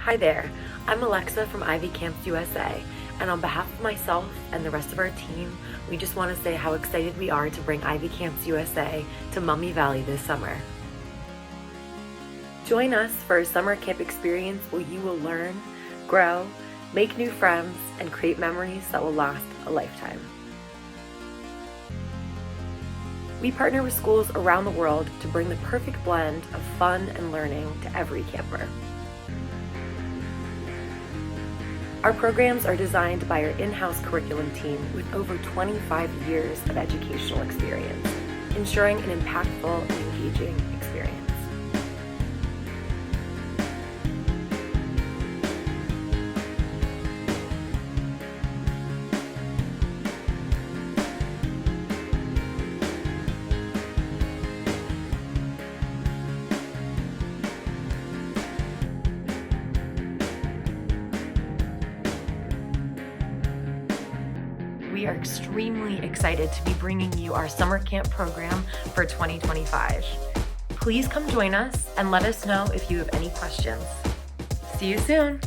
Hi there, I'm Alexa from Ivy Camps USA, and on behalf of myself and the rest of our team, we just want to say how excited we are to bring Ivy Camps USA to Maumee Valley this summer. Join us for a summer camp experience where you will learn, grow, make new friends, and create memories that will last a lifetime. We partner with schools around the world to bring the perfect blend of fun and learning to every camper. Our programs are designed by our in-house curriculum team with over 25 years of educational experience, ensuring an impactful and engaging experience. We are extremely excited to be bringing you our summer camp program for 2025. Please come join us and let us know if you have any questions. See you soon.